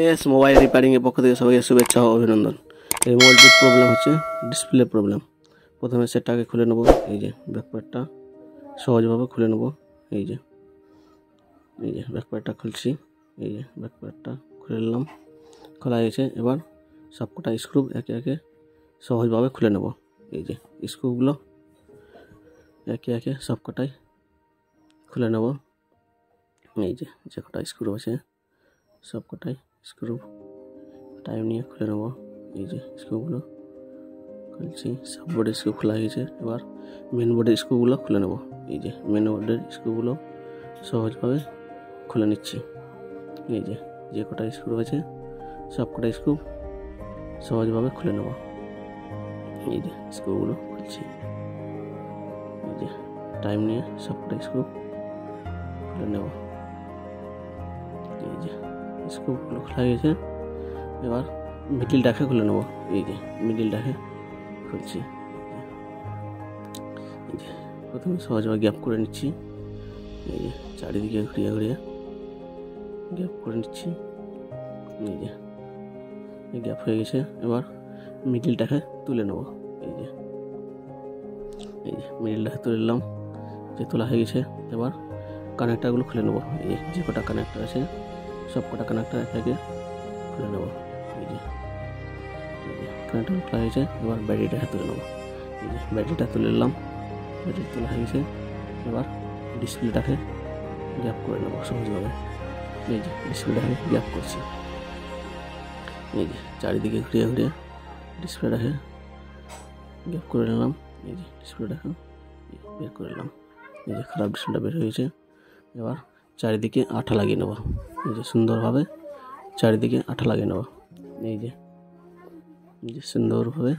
S mobile repairing এর পক্ষ থেকে সবাইকে শুভেচ্ছা ও অভিনন্দন। এই মোবাইলটির প্রবলেম হচ্ছে ডিসপ্লে প্রবলেম। প্রথমে সেটটাকে খুলে নেব। এই যে ব্যাকপ্যাডটা সহজভাবে খুলে নেব। এই যে ব্যাকপ্যাডটা খুলছি। এই যে ব্যাকপ্যাডটা খুলে নিলাম, খোলা গেছে। এবার সবকটা স্ক্রু একে একে সহজভাবে খুলে নেব। এই যে স্ক্রুগুলো একে একে সবকটাই খুলে নেব। এই যে কটা স্ক্রু আছে সবকটাই স্ক্রু টাইম নিয়ে খুলে নেব। এই যে স্ক্রুগুলো খুলছি, সব বোর্ডের স্ক্রু খোলা হয়েছে। এবার মেন বোর্ডের স্ক্রুগুলো খুলে নেব। এই যে মেন বোর্ডের স্ক্রুগুলো সহজভাবে খুলে নিচ্ছি। এই যে কটা স্ক্রু আছে সব কটা স্ক্রু সহজভাবে খুলে নেব। এই যে স্ক্রুগুলো খুলছি। এই যে টাইম নিয়ে সব কটা স্ক্রু খুলে নেব। এই যে স্ক্রুগুলো খোলা গেছে। এবার মিডিলটাকে খুলে নেব। এই যে মিডিলটাকে খুলছি। এই যে প্রথমে সহজভাবে গ্যাপ করে নিচ্ছি। এই যে চারিদিকে ঘুরিয়ে ঘুরিয়ে গ্যাপ করে নিচ্ছি। এই যে গ্যাপ হয়ে গেছে। এবার মিডিলটাকে তুলে নেব। এই যে মিডিলটাকে তুলে নিলাম, যে তোলা হয়ে গেছে। এবার কানেক্টারগুলো খুলে নেব। এই যে কটা কানেক্টার আছে সব কটা কানেক্টার একে খুলে নেব। এই যে কানেক্টার খোলা হয়েছে। এবার ব্যাটারিটাকে তুলে নেব। এই যে ব্যাটারিটা তুলে নিলাম, ব্যাটারি তোলা হয়ে গেছে। এবার ডিসপ্লেটাকে গ্যাপ করে নেব সহজভাবে। এই যে ডিসপ্লেটাকে গ্যাপ করছি। এই যে চারিদিকে ঘুরিয়ে ঘুরিয়ে ডিসপ্লেটাকে গ্যাপ করে নিলাম। এই যে ডিসপ্লেটাকে বের করে নিলাম। এই যে খারাপ ডিসপ্লেটা বের হয়েছে। এবার চারিদিকে আঠা লাগিয়ে নেব। এই যে সুন্দরভাবে চারিদিকে আঠা লাগিয়ে নেব। এই যে সুন্দরভাবে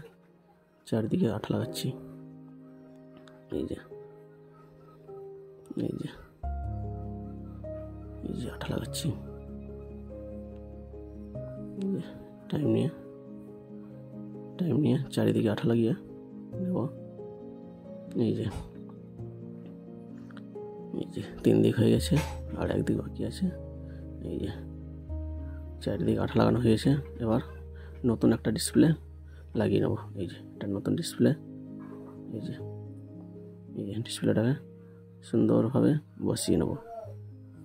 চারিদিকে আঠা লাগাচ্ছি। এই যে আঠা লাগাচ্ছি। টাইম নিয়ে চারিদিকে আঠা লাগিয়ে নেব। এই যে 3 দিক হয়ে গেছে, আর একদিক বাকি আছে। এই যে চারিদিকে আঠা লাগানো হয়েছে। এবার নতুন একটা ডিসপ্লে লাগিয়ে নেব। এই যে এটা নতুন ডিসপ্লে। এই যে ডিসপ্লেটাকে সুন্দরভাবে বসিয়ে নেব।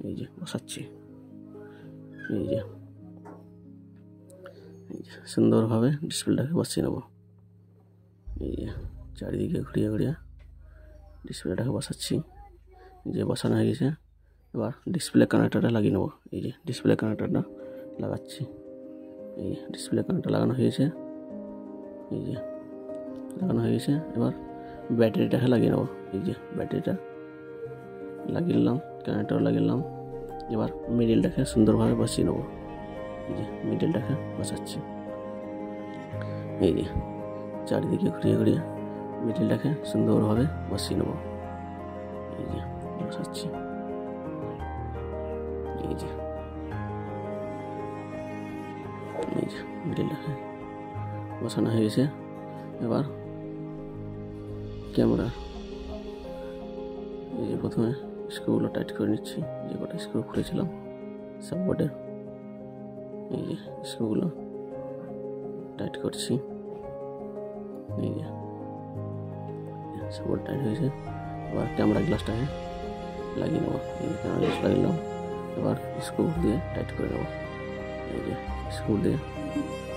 এই যে বসাচ্ছি। এই যে সুন্দরভাবে ডিসপ্লেটাকে বসিয়ে নেব। এই যে চারিদিকে ঘুরিয়ে ঘুরিয়ে ডিসপ্লেটাকে বসাচ্ছি। যে বসানো হয়ে গেছে। এবার ডিসপ্লে কানেক্টরটা লাগিয়ে নেব। এই যে ডিসপ্লে কানেক্টরটা লাগাচ্ছি। এই যে ডিসপ্লে কানেক্টর লাগানো হয়েছে। এই যে লাগানো হয়ে গেছে। এবার ব্যাটারিটাকে লাগিয়ে নেব। এই যে ব্যাটারিটা লাগিয়ে নিলাম, কানেক্টর লাগিয়ে নিলাম। এবার মিডিলটাকে সুন্দরভাবে বসিয়ে নেব। এই যে মিডিলটাকে বসাচ্ছি। এই যে চারিদিকে ঘুরিয়ে ঘুরিয়ে মিডিলটাকে সুন্দরভাবে বসিয়ে নেব। এই যে বসাচ্ছি। এই যে মিডিলটাকে বসানো হয়ে গেছে। এবার ক্যামেরা এই যে প্রথমে স্ক্রুগুলো টাইট করে নিচ্ছি। যে কটা স্ক্রু খুলেছিলাম সাপোর্টের, এই যে স্ক্রুগুলো টাইট করছি। এই যে সাপোর্ট টাইট হয়েছে। এবার ক্যামেরা গ্লাসটাকে লাগিয়ে নেব। এই যে ক্যামেরা গ্লাস লাগিয়ে নিলাম। এবার স্ক্রু দিয়ে টাইট করে নেব। এই যে স্ক্রু দিয়ে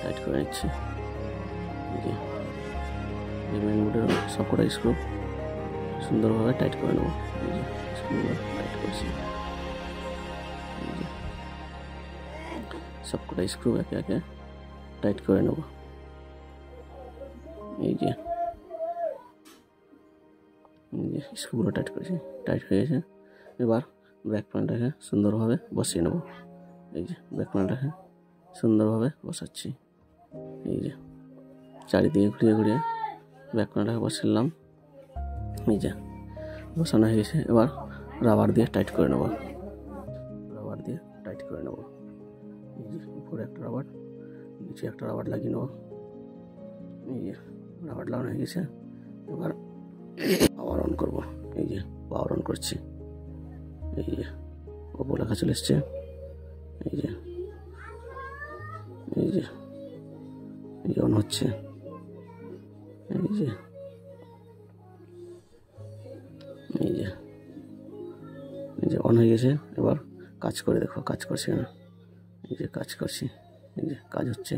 টাইট করে নিচ্ছি। এই যে মেন বোর্ডের সবকটা স্ক্রু সুন্দরভাবে টাইট করে নেব। এই যে স্ক্রুগুলো টাইট করছি। এই যে সবকটা স্ক্রু একে একে টাইট করে নেব। এই যে স্ক্রুগুলো টাইট করেছি, টাইট হয়ে গেছে। এবার ব্যাক প্যানেলটাকে সুন্দরভাবে বসিয়ে নেব। এই যে ব্যাক প্যানেলটাকে সুন্দরভাবে বসাচ্ছি। এই যে চারিদিকে ঘুরিয়ে ঘুরিয়ে ব্যাক প্যানেলটাকে বসালাম। এই যে বসানো হয়ে গেছে। এবার রাবার দিয়ে টাইট করে নেব। এই যে উপরে একটা রাবার, নিচে একটা রাবার লাগিয়ে নেব। এই যে রাবার লাগানো হয়ে গেছে। এবার পাওয়ার অন করব। এই যে পাওয়ার অন করছি। এই যে ওপো লেখা চলে এসছে। এই যে এই যে অন হচ্ছে, এই যে অন হয়ে গেছে। এবার কাজ করে দেখো, কাজ করছে না, এই যে কাজ করছি, এই যে কাজ হচ্ছে।